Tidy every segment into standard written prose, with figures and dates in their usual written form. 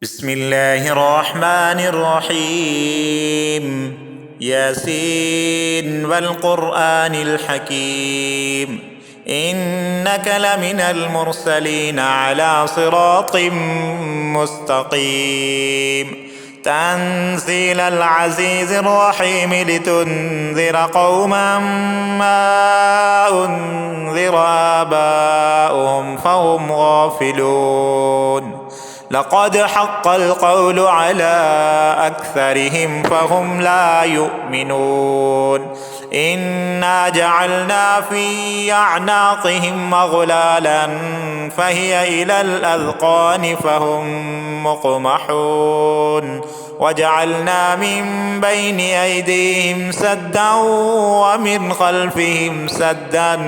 بسم الله الرحمن الرحيم. ياسين والقرآن الحكيم، إنك لمن المرسلين على صراط مستقيم. تنزيل العزيز الرحيم لتنذر قوما ما أنذر آباؤهم فهم غافلون. لقد حق القول على أكثرهم فهم لا يؤمنون. إنا جعلنا في أعناقهم أغلالا فهي إلى الأذقان فهم مقمحون. وجعلنا من بين أيديهم سدا ومن خلفهم سدا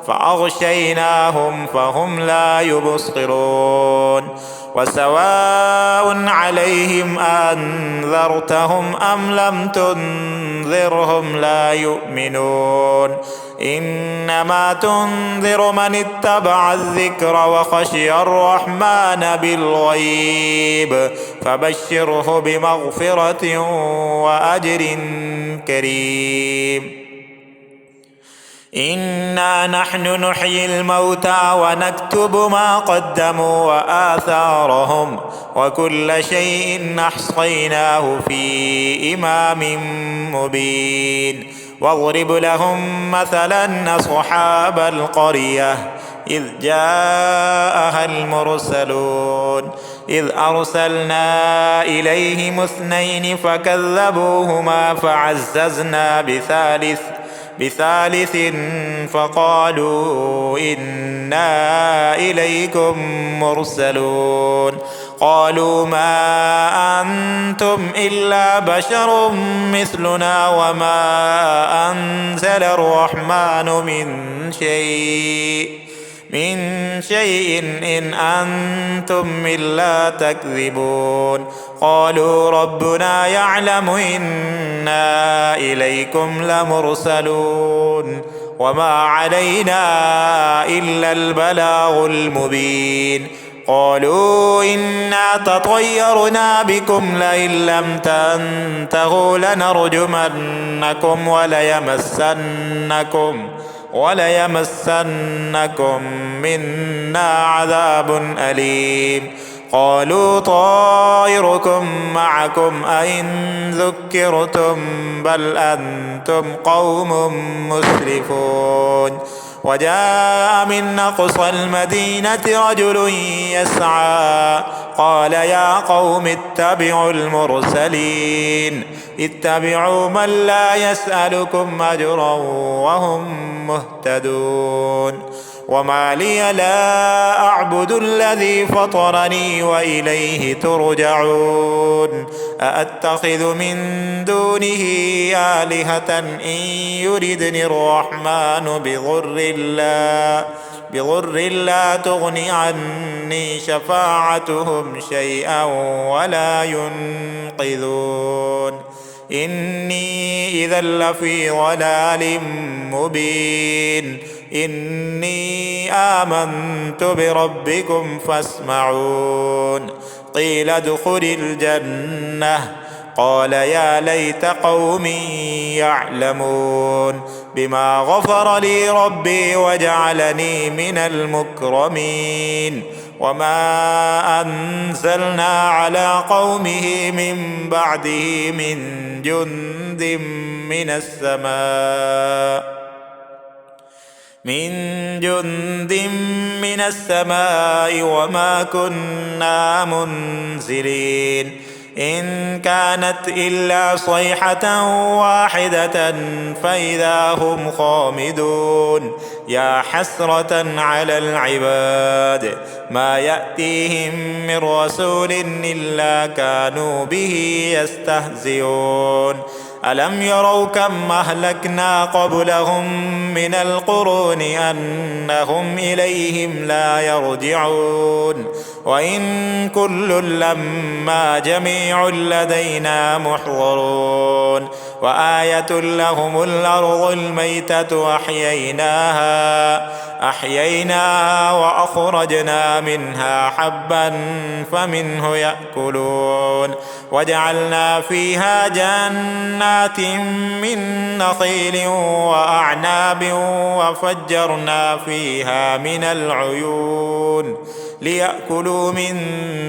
فأغشيناهم فهم لا يبصرون. وسواء عليهم أنذرتهم أم لم تنذرهم لا يؤمنون. إنما تنذر من اتبع الذكر وخشي الرحمن بالغيب فبشره بمغفرة وأجر كريم. إنا نحن نحيي الموتى ونكتب ما قدموا وآثارهم وكل شيء أحصيناه في إمام مبين. واضرب لهم مثلا أصحاب القرية إذ جاءها المرسلون إذ أرسلنا إليهم 2 فكذبوهما فعززنا بثالث فقالوا إنا إليكم مرسلون. قالوا ما أنتم إلا بشر مثلنا وما أنزل الرحمن من شيء إن أنتم إلا تكذبون. قالوا ربنا يعلم إنا إليكم لمرسلون وما علينا إلا البلاغ المبين. قالوا إنا تطيرنا بكم لئن لم تنتهوا لنرجمنكم وليمسنكم منا عذاب أليم. قالوا طائركم معكم أئن ذكرتم بل أنتم قوم مسرفون. وجاء من أقصى المدينة رجل يسعى قال يا قوم اتبعوا المرسلين اتبعوا من لا يسألكم أجرا وهم مهتدون. وما لي لا أعبد الذي فطرني وإليه ترجعون. أأتخذ من دونه آلهة إن يردني الرحمن بضر لا تغن عني شفاعتهم شيئا ولا ينقذون. إني إذا لفي ضلال مبين. إني آمنت بربكم فاسمعون. قيل ادخل الجنة قال يا ليت قومي يعلمون بما غفر لي ربي وجعلني من المكرمين. وما أنزلنا على قومه من بعده من جند من السماء وما كنا منزلين. إن كانت إلا صيحة واحدة فإذا هم خامدون. يا حسرة على العباد ما يأتيهم من رسول إلا كانوا به يستهزئون. ألم يروا كم أهلكنا قبلهم من القرون أنهم إليهم لا يرجعون. وإن كل لما جميع لدينا محضرون. وآية لهم الأرض الميتة أحييناها أحييناها وأخرجنا منها حبا فمنه يأكلون وجعلنا فيها جنات من نخيل وأعناب وفجرنا فيها من العيون ليأكلوا من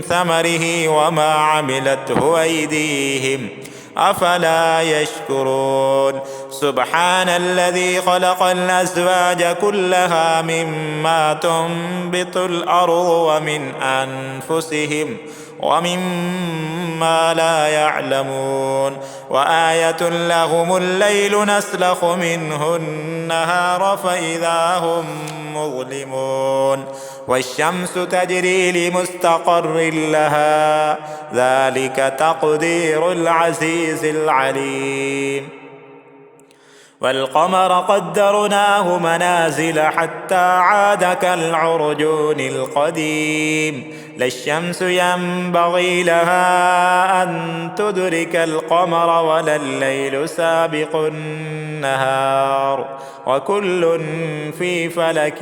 ثمره وما عملته أيديهم أفلا يشكرون سبحان الذي خلق الأزواج كلها مما تنبت الأرض ومن أنفسهم ومما لا يعلمون وآية لهم الليل نسلخ منه النهار فإذا هم مظلمون والشمس تجري لمستقر لها ذلك تقدير العزيز العليم والقمر قدرناه منازل حتى عاد كالعرجون القديم لا الشمس ينبغي لها أن تدرك القمر ولا الليل سابق النهار وكل في فلك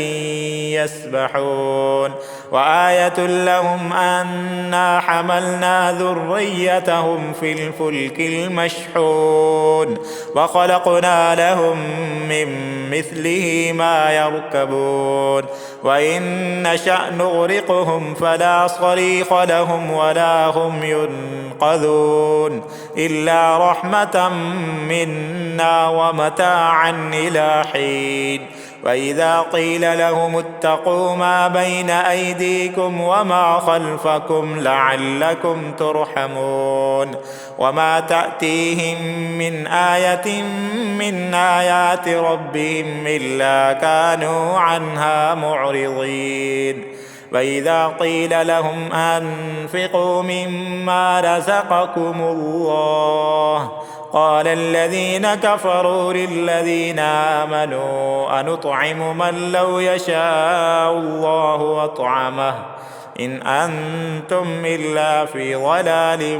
يسبحون وآية لهم أنا حملنا ذريتهم في الفلك المشحون وخلقنا لهم من مثله ما يركبون وإن نشأ نغرقهم فلا صريخ لهم ولا هم ينقذون إلا رحمة منا ومتاعا إلى حين وإذا قيل لهم اتقوا ما بين أيديكم وما خلفكم لعلكم ترحمون وما تأتيهم من آية من آيات ربهم إلا كانوا عنها معرضين وإذا قيل لهم أنفقوا مما رزقكم الله قال الذين كفروا للذين آمنوا أنطعم من لو يشاء الله أطعمه إن أنتم إلا في ضلال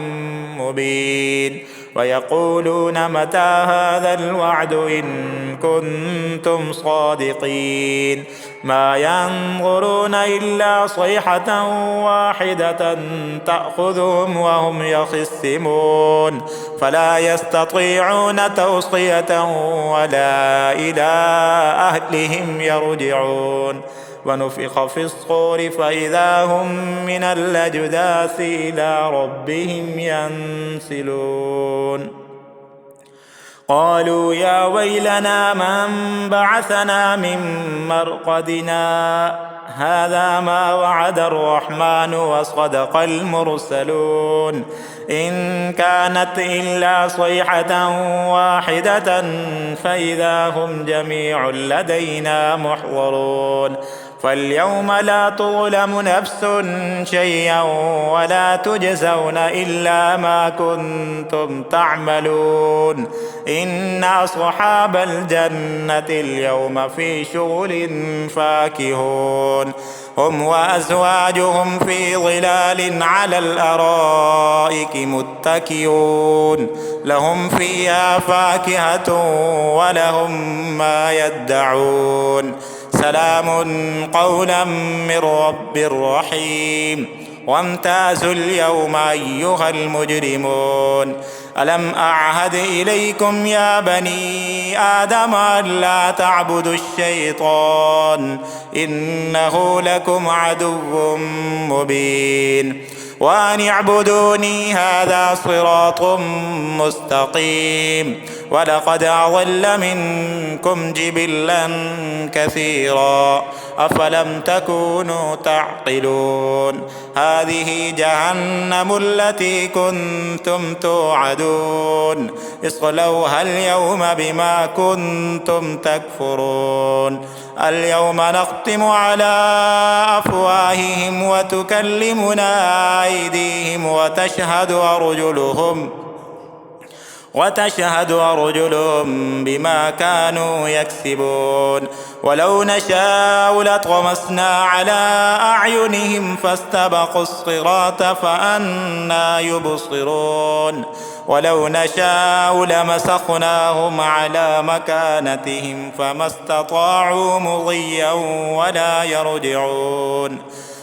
مبين ويقولون متى هذا الوعد إن كنتم صادقين ما ينظرون إلا صيحة واحدة تأخذهم وهم يخصمون فلا يستطيعون توصية ولا إلى أهلهم يرجعون ونفخ في الصور فإذا هم من الأجداث إلى ربهم ينسلون قالوا يا ويلنا من بعثنا من مرقدنا هذا ما وعد الرحمن وصدق المرسلون إن كانت إلا صيحة واحدة فإذا هم جميع لدينا محضرون فاليوم لا تظلم نفس شيئا ولا تجزون إلا ما كنتم تعملون إن أصحاب الجنة اليوم في شغل فاكهون هم وأزواجهم في ظلال على الأرائك متكئون لهم فيها فاكهة ولهم ما يدعون سلام قولا من رب رحيم وامتازوا اليوم أيها المجرمون ألم أعهد إليكم يا بني آدم ألا تعبدوا الشيطان إنه لكم عدو مبين وأن اعبدوني هذا صراط مستقيم ولقد أضل منكم جبلا كثيرا أفلم تكونوا تعقلون هذه جهنم التي كنتم توعدون اصلوها اليوم بما كنتم تكفرون اليوم نختم على أفواههم وتكلمنا أيديهم وتشهد أرجلهم بما كانوا يكسبون ولو نشاء لطمسنا على أعينهم فاستبقوا الصراط فأنى يبصرون ولو نشاء لمسخناهم على مكانتهم فما استطاعوا مضيا ولا يرجعون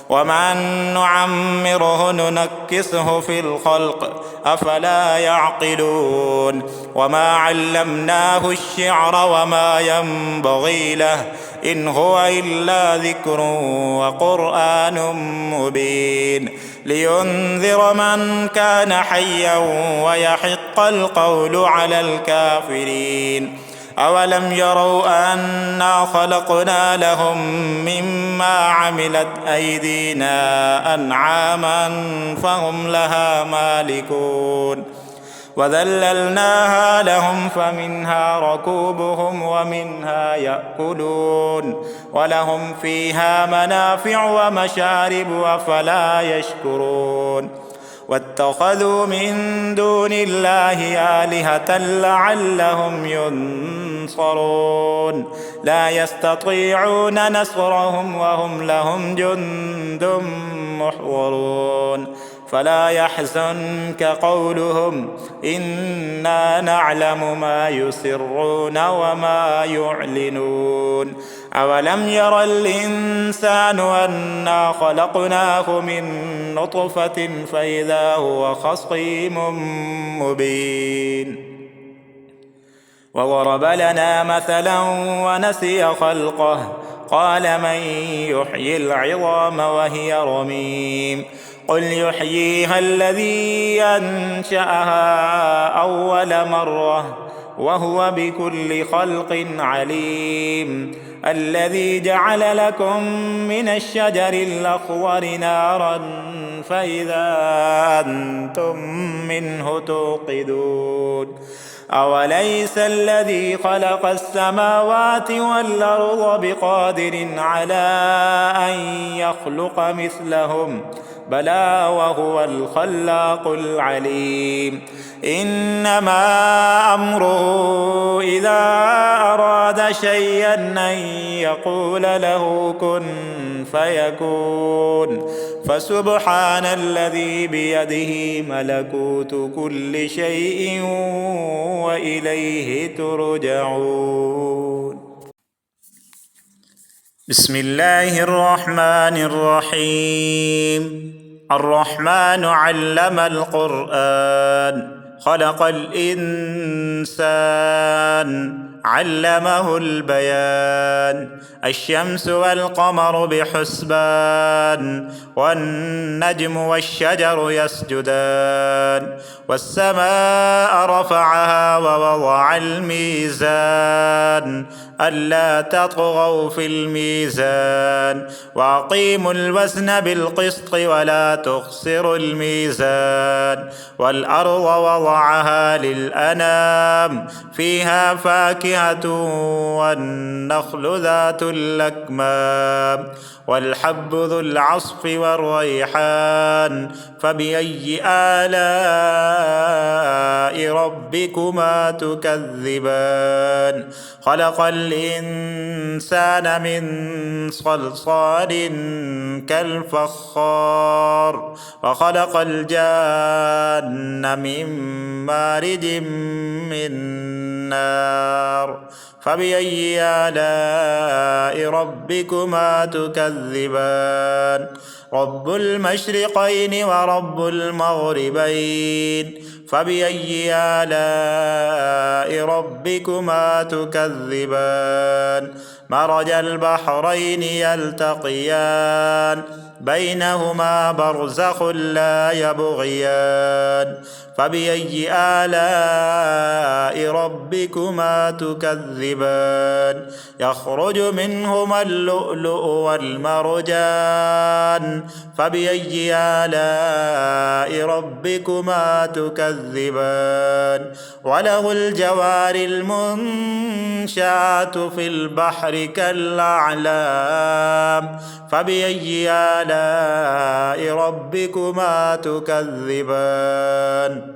ومن نعمره ننكسه في الخلق أفلا يعقلون وما علمناه الشعر وما ينبغي له إن هو إلا ذكر وقرآن مبين لينذر من كان حيا ويحق القول على الكافرين أولم يروا أنا خلقنا لهم مما عملت أيدينا أنعاما فهم لها مالكون وذللناها لهم فمنها ركوبهم ومنها يأكلون ولهم فيها منافع ومشارب أفلا يشكرون واتخذوا من دون الله آلهة لعلهم ينصرون لا يستطيعون نصرهم وهم لهم جند محضرون فلا يحزنك قولهم إنا نعلم ما يسرون وما يعلنون أولم ير الإنسان أنا خلقناه من نطفة فإذا هو خصيم مبين وضرب لنا مثلا ونسي خلقه قال من يحيي العظام وهي رميم قل يحييها الذي أنشأها أول مرة وهو بكل خلق عليم الذي جعل لكم من الشجر الأخضر نارا فإذا أنتم منه توقدون أوليس الذي خلق السماوات والأرض بقادر على أن يخلق مثلهم بلى وهو الخلاق العليم إنما أمره إذا أراد شيئا أن يقول له كن فيكون فسبحان الذي بيده ملكوت كل شيء وإليه ترجعون بسم الله الرحمن الرحيم الرحمن علم القرآن خلق الإنسان علمه البيان الشمس والقمر بحسبان والنجم والشجر يسجدان والسماء رفعها ووضع الميزان ألا تطغوا في الميزان وأقيموا الوزن بالقسط ولا تخسروا الميزان والأرض وضعها للأنام فيها فاكهة والنخل ذات الأكمام والحب ذو العصف والريحان فبأي آلاء ربكما تكذبان خلق الإنسان من صلصال كالفخار وخلق الجان من مارج من نار فبأي آلاء ربكما تكذبان رب المشرقين ورب المغربين فبأي آلاء ربكما تكذبان مرج البحرين يلتقيان بينهما برزخ لا يبغيان فبأي آلاء ربكما تكذبان يخرج منهما اللؤلؤ والمرجان فبأي آلاء ربكما تكذبان وله الجوار المنشآت في البحر كالأعلام فبأي آلاء ربكما تكذبان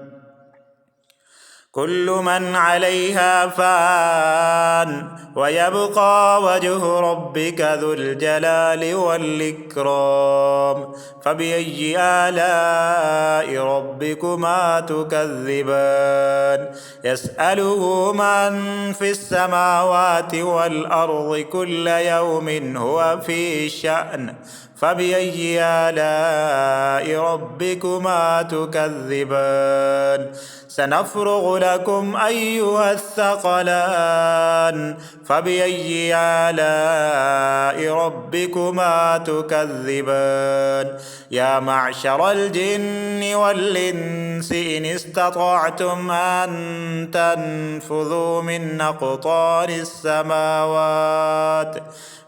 كل من عليها فان ويبقى وجه ربك ذو الجلال والإكرام فبأي آلاء ربكما تكذبان يسأله من في السماوات والأرض كل يوم هو في شأن فبأي آلاء ربكما تكذبان سنفرغ لكم أيها الثقلان فبأي آلاء ربكما تكذبان يا معشر الجن والإنس إن استطعتم أن تنفذوا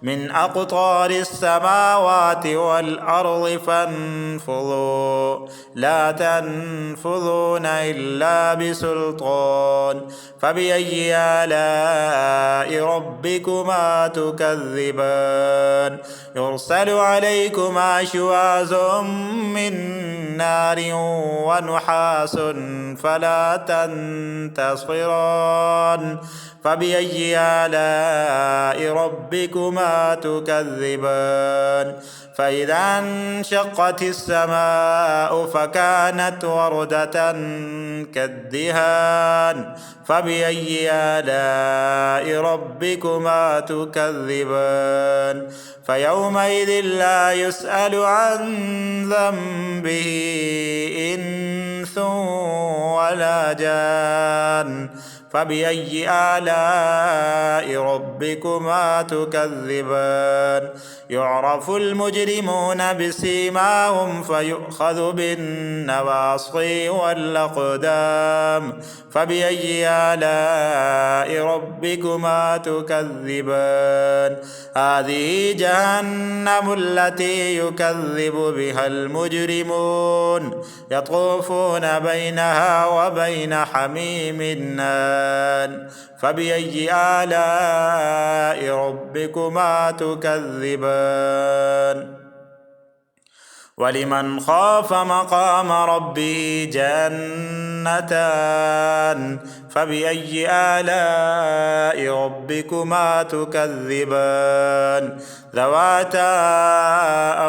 من أقطار السماوات والأرض فانفذوا لا تنفذون إلا بسلطان فبأي آلاء ربكما تكذبان يرسل عليكما شواظ من نار ونحاس فلا تنتصران فبأي آلاء ربكما تكذبان فإذا انشقت السماء فكانت وردة كالدهان فبأي آلاء ربكما تكذبان فيومئذ لا يسأل عن ذنبه إنس ولا جان فبأي آلاء ربكما تكذبان يعرف المجرمون بسيماهم فيؤخذ بالنواصي والأقدام فبأي آلاء ربكما تكذبان هذه جهنم التي يكذب بها المجرمون يطوفون بينها وبين حميم آن فبأي آلاء ربكما تكذبان ولمن خاف مقام ربه جنتان فبأي آلاء ربكما تكذبان ذواتا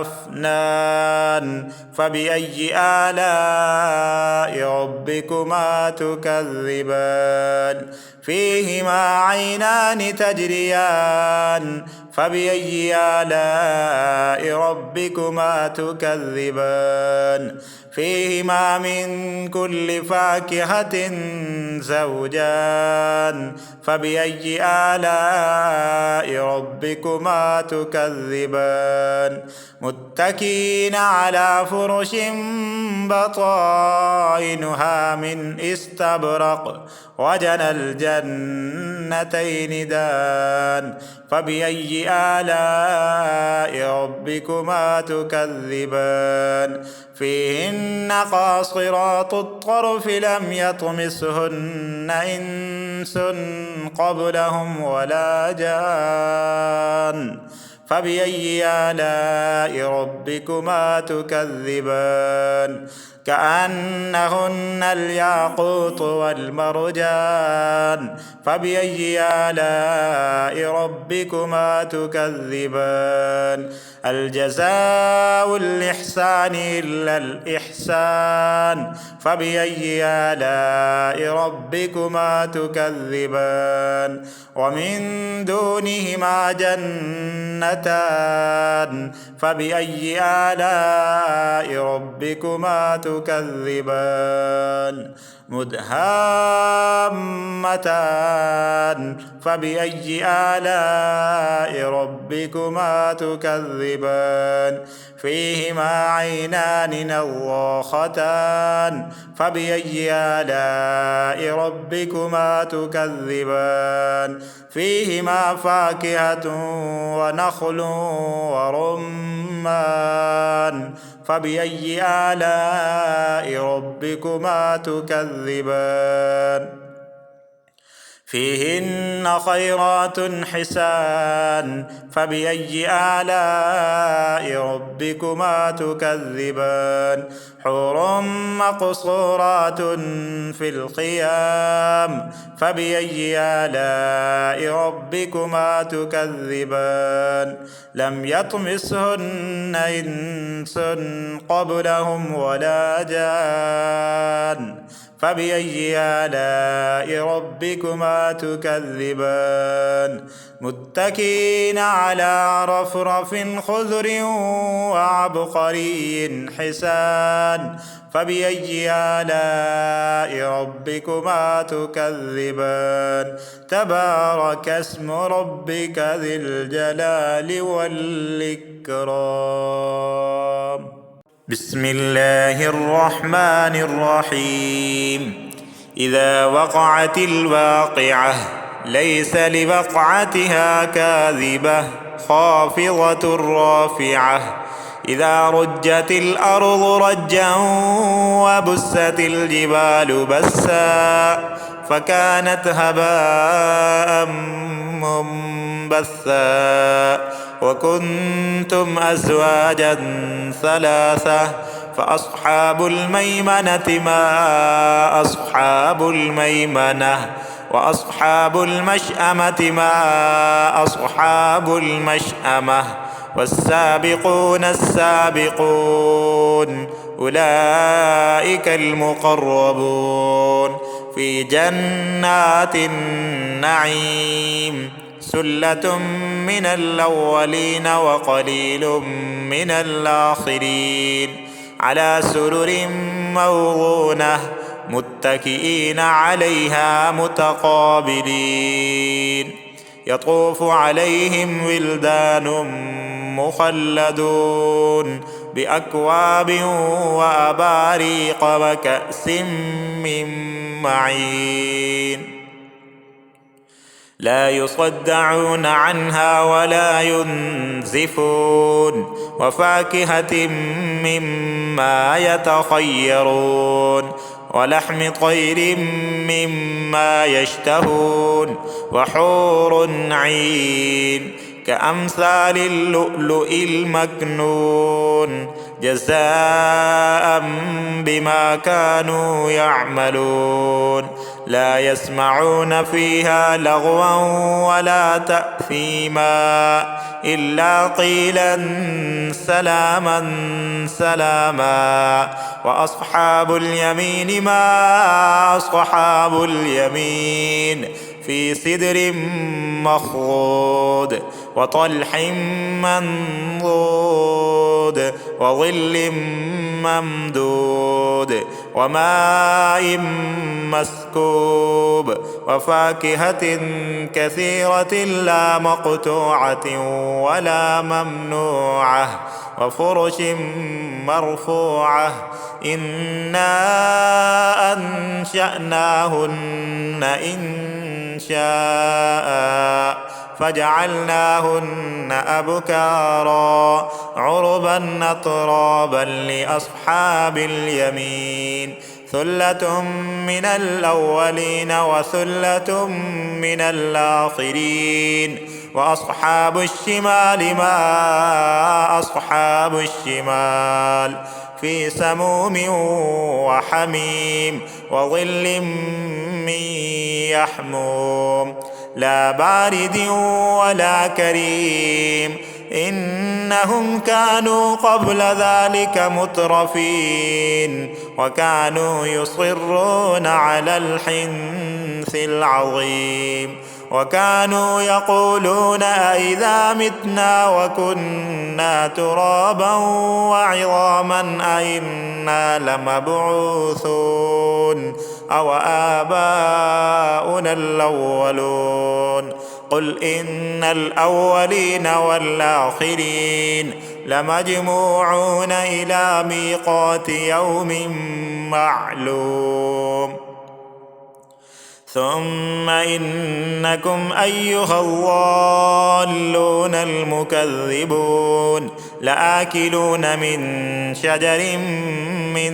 أفنان فبأي آلاء ربكما تكذبان فيهما عينان تجريان فبأي آلاء ربكما تكذبان فيهما من كل فاكهة زوجان فبأي آلاء ربكما تكذبان متكئين على فرش بطائنها من استبرق وجنى الجنتين دان فبأي آلاء ربكما تكذبان فيهن قاصرات الطرف لم يطمسهن إنس قبلهم ولا جان فبأي آلاء ربكما تكذبان كأنهن الياقوت والمرجان فبأي آلاء ربكما تكذبان الجزاء الإحسان إلا الإحسان فبأي آلاء ربكما تكذبان ومن دونهما جنتان فبأي آلاء ربكما تكذبان مدهامتان فبأي آلاء ربكما تكذبان فيهما عينان نضاختان فبأي آلاء ربكما تكذبان فيهما فاكهة ونخل ورمان فبأي آلاء ربكما تكذبان فيهن خيرات حسان فبأي آلاء ربكما تكذبان حور مقصورات في الخيام فبأي آلاء ربكما تكذبان لم يطمسهن إنس قبلهم ولا جان فبأي آلاء ربكما تكذبان متكئين على رفرف خضر وعبقري حسان فبأي آلاء ربكما تكذبان تبارك اسم ربك ذي الجلال والإكرام بسم الله الرحمن الرحيم إذا وقعت الواقعة ليس لوقعتها كاذبة خافضة رافعة إذا رجت الأرض رجا وبست الجبال بسا فكانت هباء منبثا وكنتم أزواجا ثلاثة فأصحاب الميمنة ما أصحاب الميمنة وأصحاب المشأمة ما أصحاب المشأمة والسابقون السابقون أولئك المقربون في جنات النعيم سلة من الأولين وقليل من الآخرين على سرر موضونة متكئين عليها متقابلين يطوف عليهم ولدان مخلدون بأكواب وأباريق وكأس من معين لا يصدعون عنها ولا ينزفون وفاكهة مما يتخيرون ولحم طير مما يشتهون وحور عين كأمثال اللؤلؤ المكنون جزاء بما كانوا يعملون لا يسمعون فيها لغوا ولا تأثيما إلا قيلا سلاما سلاما وأصحاب اليمين ما أصحاب اليمين في سدر مخضود وطلح منضود وظل ممدود وماء مسكوب وفاكهة كثيرة لا مقطوعة ولا ممنوعة وفرش مرفوعة إنا أنشأناهن إنشاء فجعلناهن أبكارا عربا أترابا لأصحاب اليمين ثلة من الأولين وثلة من الآخرين وأصحاب الشمال ما أصحاب الشمال في سموم وحميم وظل من يحموم لا بارد ولا كريم إنهم كانوا قبل ذلك مترفين وكانوا يصرون على الحنث العظيم وكانوا يقولون أئذا متنا وكنا ترابا وعظاما أئنا لمبعوثون أو آباؤنا الأولون قل إن الأولين والآخرين لمجموعون إلى ميقات يوم معلوم ثم إنكم أيها الضالون المكذبون لآكلون من شجر من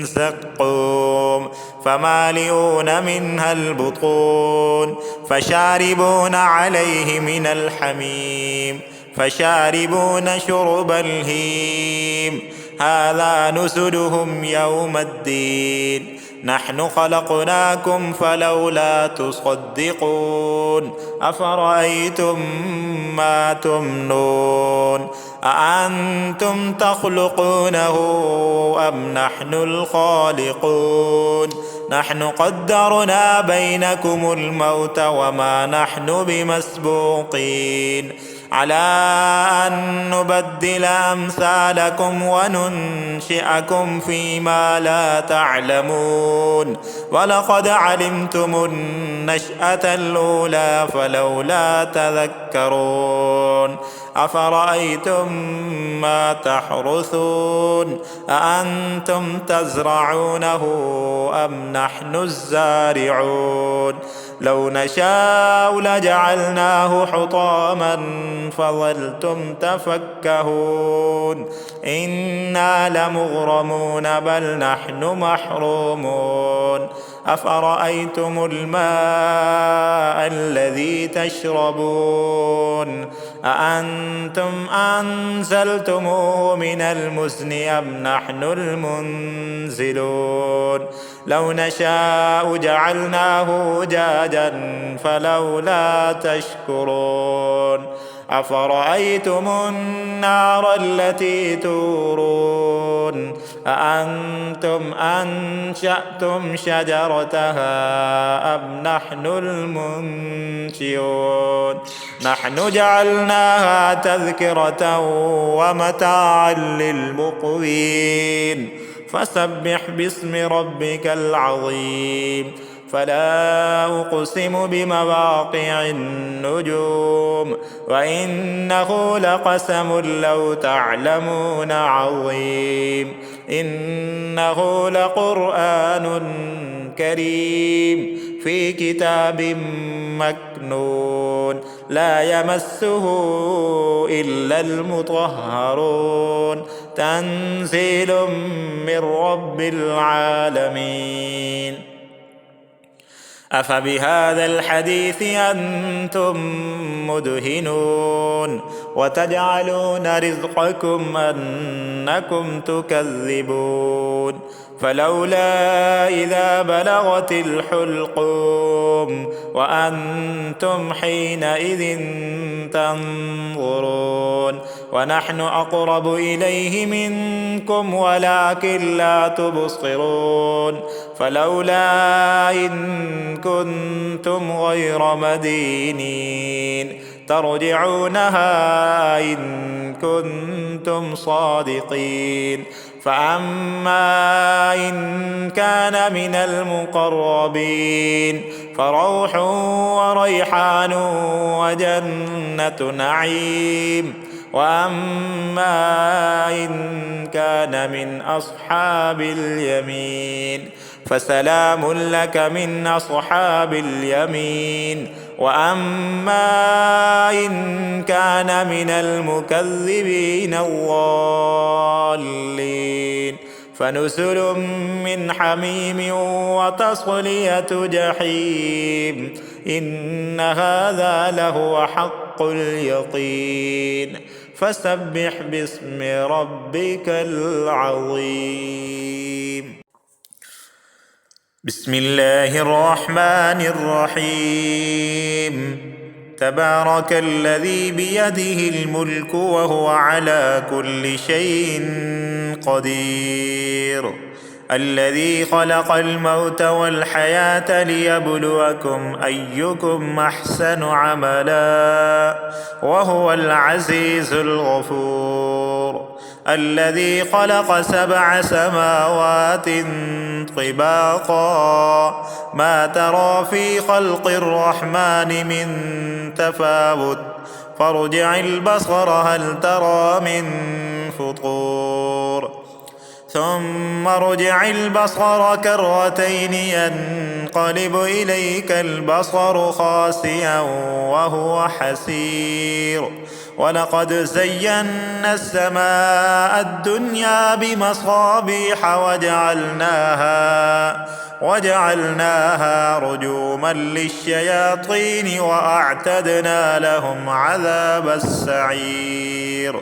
زقوم فمالئون منها البطون فشاربون عليه من الحميم فشاربون شرب الهيم هذا نزلهم يوم الدين نحن خلقناكم فلولا تصدقون أفرأيتم ما تمنون أأنتم تخلقونه أم نحن الخالقون نحن قدرنا بينكم الموت وما نحن بمسبوقين على أن نبدل أمثالكم وننشئكم فيما لا تعلمون ولقد علمتم النشأة الأولى فلولا تذكرون أفرأيتم ما تحرثون أأنتم تزرعونه أم نحن الزارعون لو نشاء لجعلناه حطاما فظلتم تفكهون إنا لمغرمون بل نحن محرومون أفرأيتم الماء الذي تشربون أأنتم أنزلتموه من المزن أم نحن المنزلون لو نشاء جعلناه أجاجا فلولا تشكرون أفرأيتم النار التي تورون أأنتم أنشأتم شجرتها أم نحن المنشئون نحن جعلناها تذكرة ومتاعا للمقوين فسبح باسم ربك العظيم فلا أقسم بمواقع النجوم وإنه لقسم لو تعلمون عظيم إنه لقرآن كريم في كتاب مكنون لا يمسه إلا المطهرون تنزيل من رب العالمين أفبهذا الحديث أنتم مدهنون وتجعلون رزقكم أنكم تكذبون فلولا إذا بلغت الحلقوم وأنتم حينئذ تنظرون ونحن أقرب إليه منكم ولكن لا تبصرون فلولا إن كنتم غير مدينين ترجعونها إن كنتم صادقين فأما إن كان من المقربين فروح وريحان وجنة نعيم وأما إن كان من أصحاب اليمين فسلام لك من أصحاب اليمين وأما إن كان من المكذبين الضالين فنزل من حميم وتصلية جحيم إن هذا لهو حق اليقين فسبح باسم ربك العظيم بسم الله الرحمن الرحيم تبارك الذي بيده الملك وهو على كل شيء قدير الذي خلق الموت والحياة ليبلوكم أيكم أحسن عملا وهو العزيز الغفور الذي خلق 7 سماوات طباقا ما ترى في خلق الرحمن من تفاوت فارجع البصر هل ترى من فطور ثم ارجع البصر كرتين ينقلب إليك البصر خاسئا وهو حسير ولقد زينا السماء الدنيا بمصابيح وجعلناها رجوما للشياطين وأعتدنا لهم عذاب السعير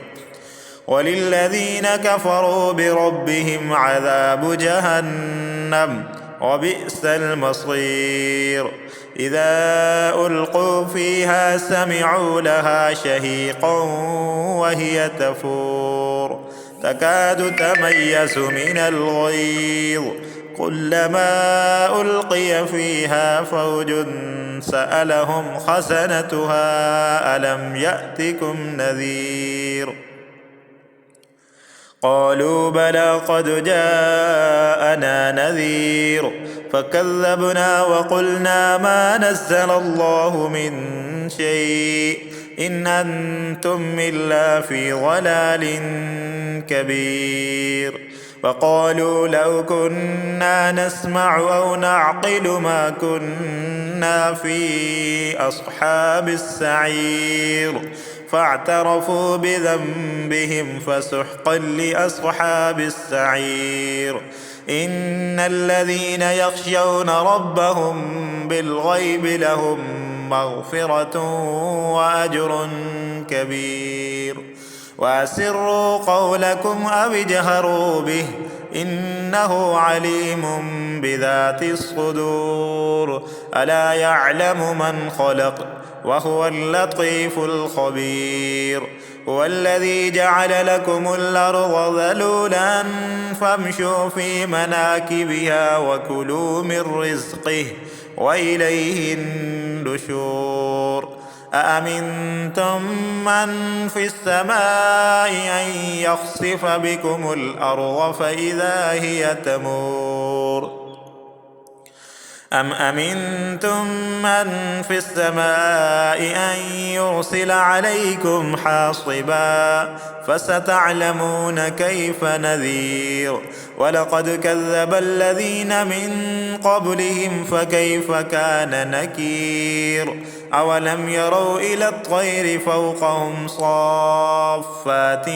وللذين كفروا بربهم عذاب جهنم وبئس المصير إذا ألقوا فيها سمعوا لها شهيقا وهي تفور تكاد تميز من الغيظ كلما ألقي فيها فوج سألهم خزنتها ألم يأتكم نذير قالوا بلى قد جاءنا نذير فكذبنا وقلنا ما نزل الله من شيء إن أنتم إلا في ضلال كبير وقالوا لو كنا نسمع أو نعقل ما كنا في أصحاب السعير فاعترفوا بذنبهم فسحقا لأصحاب السعير إن الذين يخشون ربهم بالغيب لهم مغفرة وأجر كبير وأسروا قولكم أو اجهروا به إنه عليم بذات الصدور ألا يعلم من خلق وهو اللطيف الخبير هو الذي جعل لكم الأرض ذلولا فامشوا في مناكبها وكلوا من رزقه وإليه النشور أأمنتم من في السماء أن يخسف بكم الأرض فإذا هي تمور أم أمنتم من في السماء أن يرسل عليكم حاصبا فستعلمون كيف نذير ولقد كذب الذين من قبلهم فكيف كان نكير أولم يروا إلى الطير فوقهم صافات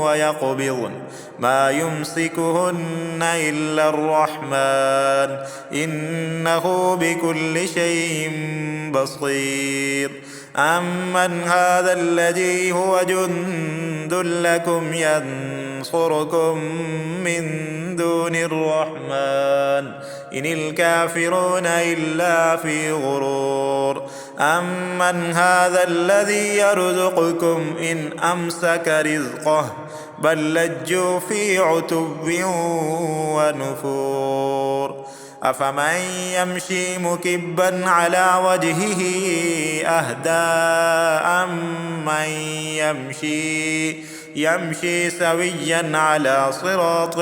ويقبضن ما يمسكهن إلا الرحمن إنه بكل شيء بصير أمن هذا الذي هو جند لكم ينصركم من دون الرحمن إن الكافرون إلا في غرور أمن هذا الذي يرزقكم إن أمسك رزقه بل لجوا في عتب ونفور أفمن يمشي مكبا على وجهه أهدى أمن يمشي سويا على صراط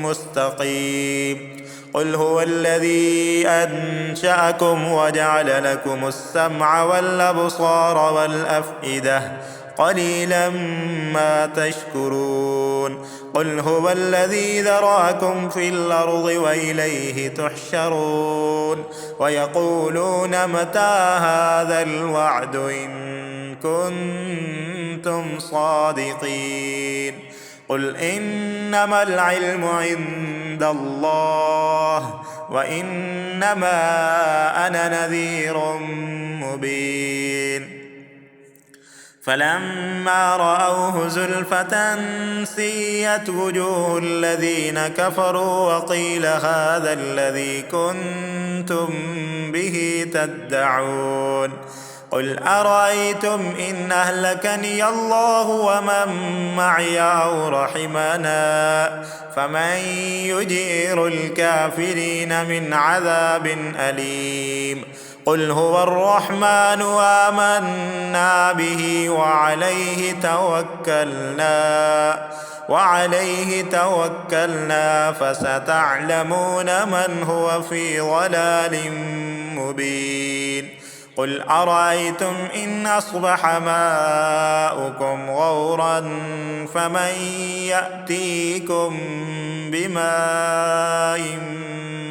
مستقيم قل هو الذي أنشأكم وجعل لكم السمع والأبصار والأفئدة قليلا ما تشكرون قل هو الذي ذرأكم في الأرض وإليه تحشرون ويقولون متى هذا الوعد إن كنتم صادقين قل إنما العلم عند الله وإنما أنا نذير مبين فلما رأوه زلفة سيئت وجوه الذين كفروا وقيل هذا الذي كنتم به تدعون قل أرأيتم إن أهلكني الله ومن معي أو رحمنا فمن يجير الكافرين من عذاب أليم قل هو الرحمن آمنا به وعليه توكلنا فستعلمون من هو في ضلال مبين قل أرأيتم إن أصبح ماؤكم غورا فمن يأتيكم بماء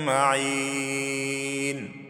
معين